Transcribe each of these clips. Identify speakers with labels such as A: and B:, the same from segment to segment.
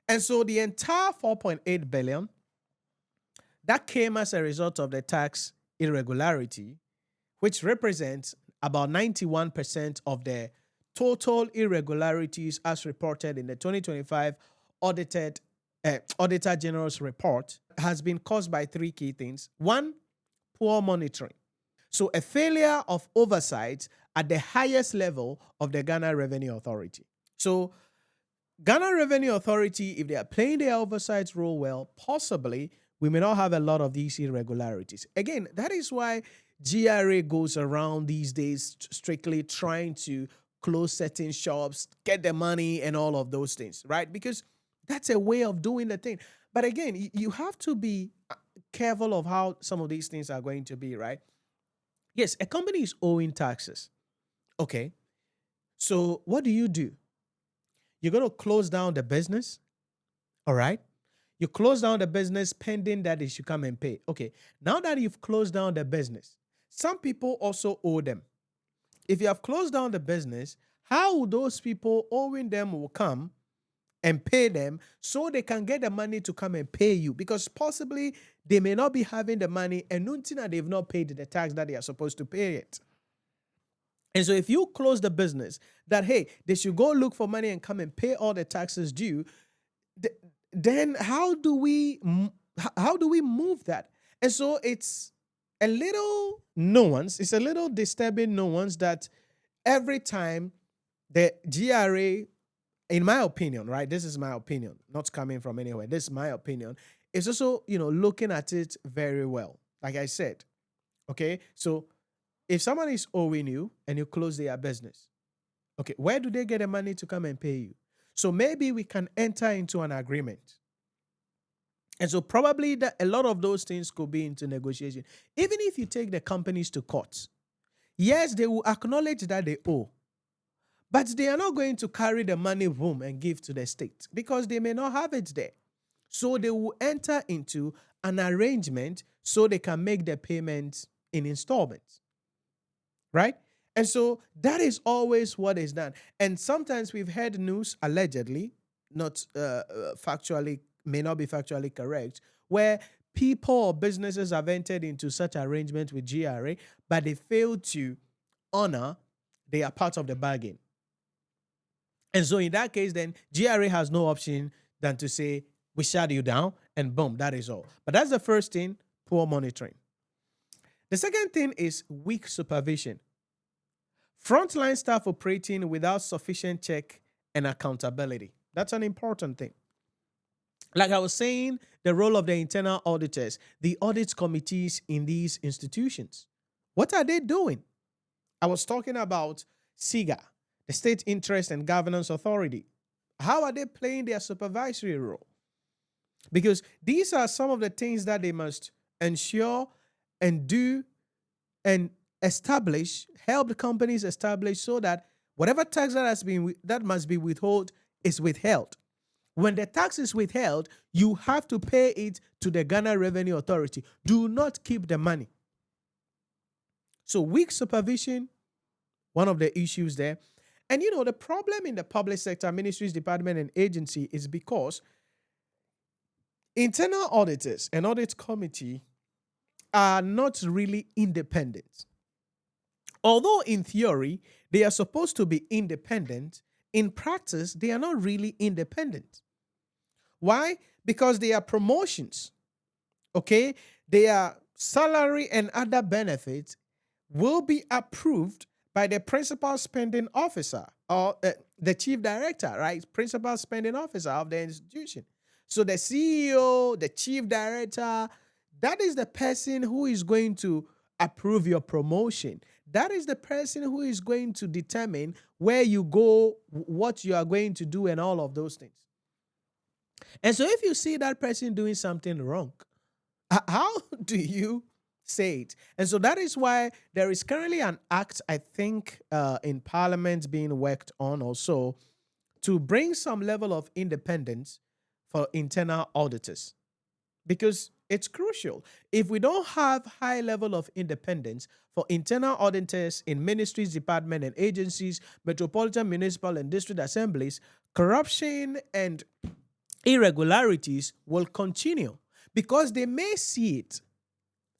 A: And so the entire 4.8 billion that came as a result of the tax irregularity, which represents about 91% of the total irregularities as reported in the 2025 Auditor General's report, has been caused by three key things. One, poor monitoring. So a failure of oversight at the highest level of the Ghana Revenue Authority. So Ghana Revenue Authority, if they are playing their oversight role well, possibly we may not have a lot of these irregularities. Again, that is why GRA goes around these days strictly trying to close certain shops, get the money and all of those things, right? Because that's a way of doing the thing. But again, you have to be careful of how some of these things are going to be, right? Yes, a company is owing taxes. Okay. So what do? You're going to close down the business. All right. You close down the business pending that they should come and pay. Okay. Now that you've closed down the business, some people also owe them. If you have closed down the business, how will those people owing them will come and pay them so they can get the money to come and pay you? Because possibly they may not be having the money and they've not paid the tax that they are supposed to pay it. And so if you close the business that, hey, they should go look for money and come and pay all the taxes due, then how do we move that? And so it's a little nuance. It's a little disturbing nuance that every time the GRA, in my opinion, right? This is my opinion, not coming from anywhere. This is my opinion. It's also, looking at it very well. Like I said, okay? So if someone is owing you and you close their business, okay, where do they get the money to come and pay you? So maybe we can enter into an agreement. And so probably a lot of those things could be into negotiation. Even if you take the companies to court, yes, they will acknowledge that they owe, but they are not going to carry the money home and give to the state because they may not have it there. So they will enter into an arrangement so they can make the payments in installments. Right? And so that is always what is done. And sometimes we've heard news, allegedly, not factually, may not be factually correct, where people or businesses have entered into such arrangement with GRA, but they fail to honor their part of the bargain. And so in that case, then GRA has no option than to say, we shut you down, and boom, that is all. But that's the first thing, poor monitoring. The second thing is weak supervision. Frontline staff operating without sufficient check and accountability. That's an important thing. Like I was saying, the role of the internal auditors, the audit committees in these institutions. What are they doing? I was talking about SIGA, the State Interest and Governance Authority. How are they playing their supervisory role? Because these are some of the things that they must ensure and do and establish, help the companies establish so that whatever tax that must be withheld is withheld. When the tax is withheld, you have to pay it to the Ghana Revenue Authority. Do not keep the money. So weak supervision, one of the issues there. And the problem in the public sector, ministries, department, and agency is because internal auditors and audit committee are not really independent. Although in theory, they are supposed to be independent, in practice, they are not really independent. Why? Because they are promotions, okay? Their salary and other benefits will be approved by the principal spending officer or the chief director, right? Principal spending officer of the institution. So the CEO, the chief director, that is the person who is going to approve your promotion. That is the person who is going to determine where you go, what you are going to do, and all of those things. And so if you see that person doing something wrong, how do you say it? And so that is why there is currently an act, I think, in Parliament being worked on also to bring some level of independence for internal auditors. Because it's crucial. If we don't have high level of independence for internal auditors in ministries, departments, and agencies, metropolitan, municipal, and district assemblies, corruption and irregularities will continue because they may see it,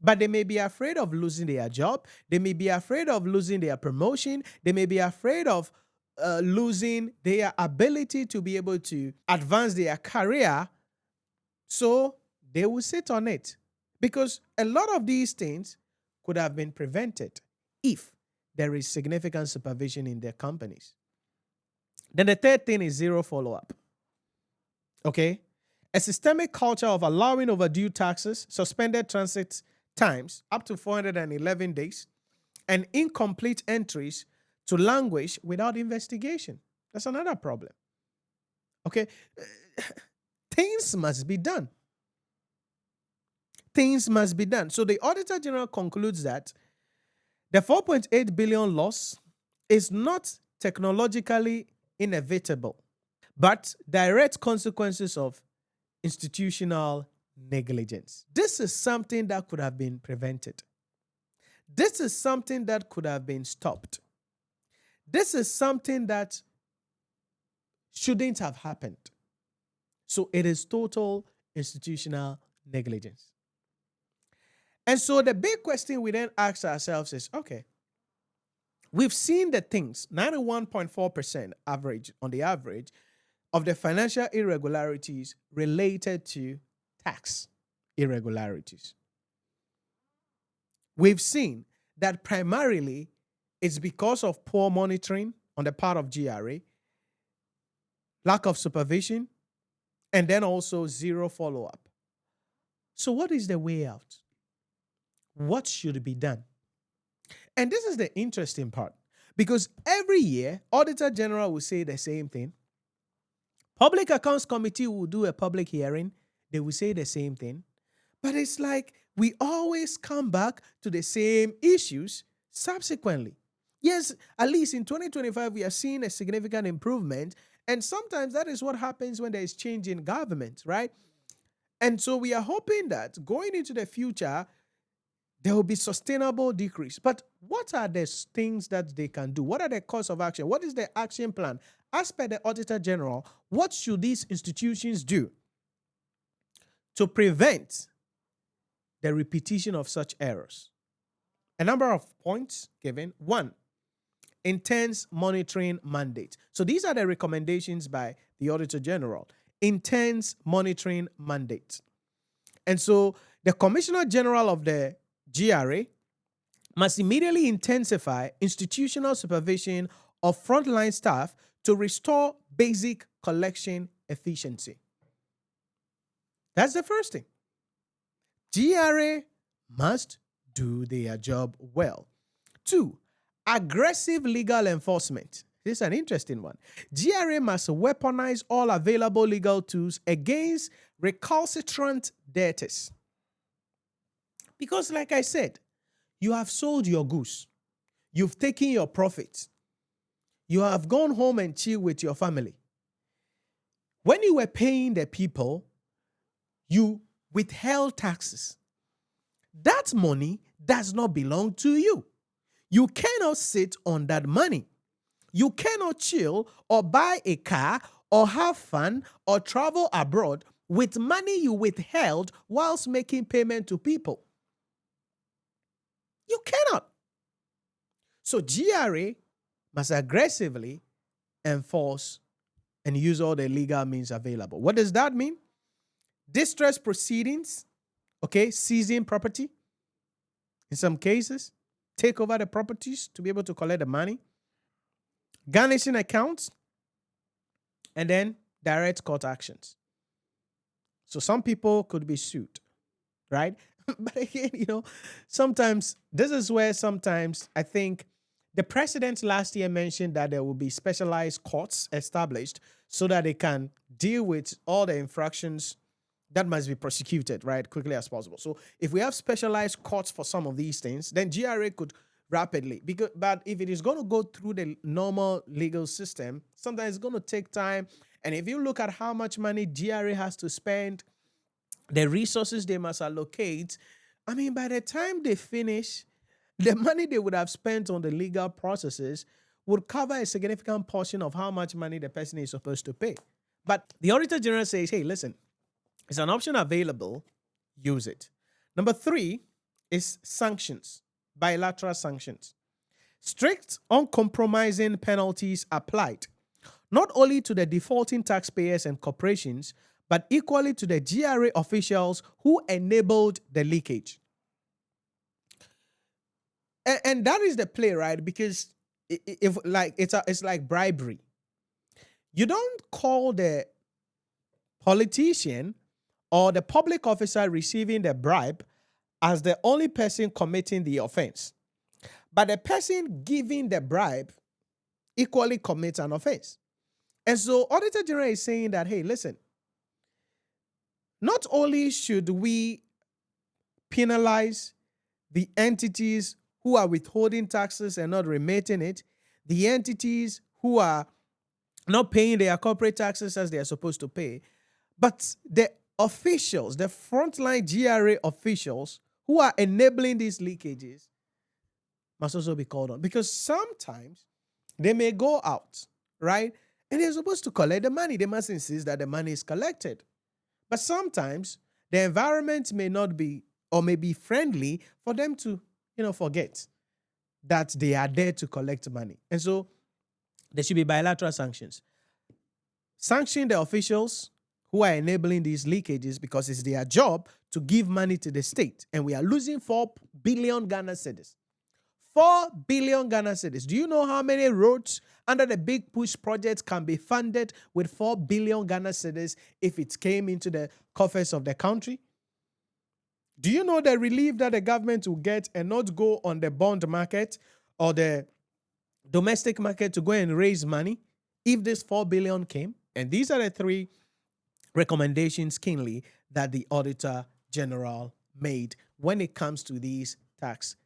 A: but they may be afraid of losing their job. They may be afraid of losing their promotion. They may be afraid of losing their ability to be able to advance their career. So they will sit on it because a lot of these things could have been prevented if there is significant supervision in their companies. Then the third thing is zero follow-up. Okay? A systemic culture of allowing overdue taxes, suspended transit times up to 411 days, and incomplete entries to languish without investigation. That's another problem. Okay? Things must be done. Things must be done. So the Auditor General concludes that the 4.8 billion loss is not technologically inevitable, but direct consequences of institutional negligence. This is something that could have been prevented. This is something that could have been stopped. This is something that shouldn't have happened. So it is total institutional negligence. And so the big question we then ask ourselves is, okay, we've seen the things, 91.4% average, on the average, of the financial irregularities related to tax irregularities. We've seen that primarily it's because of poor monitoring on the part of GRA, lack of supervision, and then also zero follow-up. So what is the way out? What should be done? And this is the interesting part, because every year, Auditor General will say the same thing. Public Accounts Committee will do a public hearing. They will say the same thing. But it's like we always come back to the same issues subsequently. Yes, at least in 2025, we are seeing a significant improvement. And sometimes that is what happens when there is change in government, right? And so we are hoping that going into the future, there will be sustainable decrease. But what are the things that they can do? What are the course of action? What is the action plan? As per the Auditor General, what should these institutions do to prevent the repetition of such errors? A number of points given. 1, intense monitoring mandate. So these are the recommendations by the Auditor General. Intense monitoring mandate. And so the Commissioner General of the GRA must immediately intensify institutional supervision of frontline staff to restore basic collection efficiency. That's the first thing. GRA must do their job well. 2, aggressive legal enforcement. This is an interesting one. GRA must weaponize all available legal tools against recalcitrant debtors. Because like I said, you have sold your goose. You've taken your profit. You have gone home and chilled with your family. When you were paying the people, you withheld taxes. That money does not belong to you. You cannot sit on that money. You cannot chill or buy a car or have fun or travel abroad with money you withheld whilst making payment to people. You cannot. So GRA must aggressively enforce and use all the legal means available. What does that mean? Distress proceedings, okay, seizing property. In some cases, take over the properties to be able to collect the money. Garnishing accounts, and then direct court actions. So some people could be sued, right? But again, sometimes this is where sometimes I think the president last year mentioned that there will be specialized courts established so that they can deal with all the infractions that must be prosecuted, right, quickly as possible. So if we have specialized courts for some of these things, then GRA could rapidly. But if it is going to go through the normal legal system, sometimes it's going to take time. And if you look at how much money GRA has to spend, the resources they must allocate, I mean, by the time they finish, the money they would have spent on the legal processes would cover a significant portion of how much money the person is supposed to pay. But the Auditor General says, hey, listen, it's an option available, use it. Number 3 is sanctions, bilateral sanctions. Strict, uncompromising penalties applied, not only to the defaulting taxpayers and corporations, but equally to the GRA officials who enabled the leakage. And that is the play, right? Because if like it's like bribery. You don't call the politician or the public officer receiving the bribe as the only person committing the offense, but the person giving the bribe equally commits an offense. And so Auditor General is saying that, hey, listen, not only should we penalize the entities who are withholding taxes and not remitting it, the entities who are not paying their corporate taxes as they are supposed to pay, but the officials, the frontline GRA officials who are enabling these leakages must also be called on. Because sometimes they may go out, right? And they're supposed to collect the money. They must insist that the money is collected. But sometimes the environment may not be or may be friendly for them to, forget that they are there to collect money. And so there should be bilateral sanctions. Sanction the officials who are enabling these leakages because it's their job to give money to the state. And we are losing 4 billion Ghana cedis. 4 billion Ghana cedis. Do you know how many roads under the Big Push project can be funded with 4 billion Ghana cedis if it came into the coffers of the country? Do you know the relief that the government will get and not go on the bond market or the domestic market to go and raise money if this 4 billion came? And these are the 3 recommendations keenly that the Auditor General made when it comes to these tax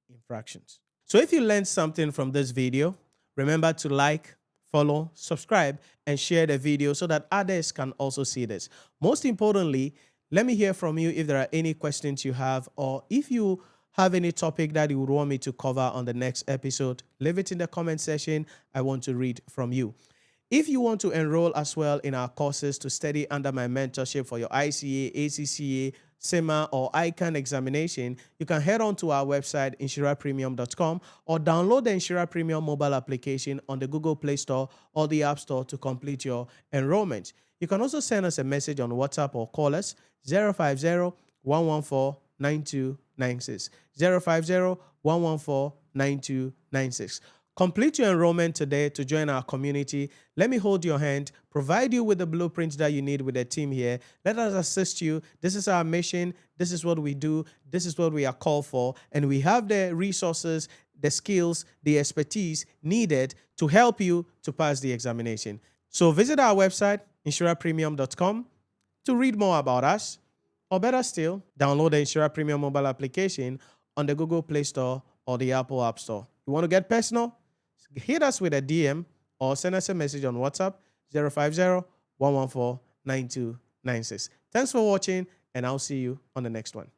A: infractions. So if you learned something from this video, remember to like, follow, subscribe, and share the video so that others can also see this. Most importantly, let me hear from you if there are any questions you have, or if you have any topic that you would want me to cover on the next episode, leave it in the comment section. I want to read from you. If you want to enroll as well in our courses to study under my mentorship for your ICA, ACCA, CIMA, or ICAG examination, you can head on to our website, NhyiraPremium.com, or download the Nhyira Premium mobile application on the Google Play Store or the App Store to complete your enrollment. You can also send us a message on WhatsApp or call us 050-114-9296. 050-114-9296. Complete your enrollment today to join our community. Let me hold your hand, provide you with the blueprint that you need with the team here. Let us assist you. This is our mission. This is what we do. This is what we are called for. And we have the resources, the skills, the expertise needed to help you to pass the examination. So visit our website, NhyiraPremium.com, to read more about us. Or better still, download the Nhyira Premium mobile application on the Google Play Store or the Apple App Store. You want to get personal? Hit us with a DM or send us a message on WhatsApp 050-114-9296. Thanks for watching, and I'll see you on the next one.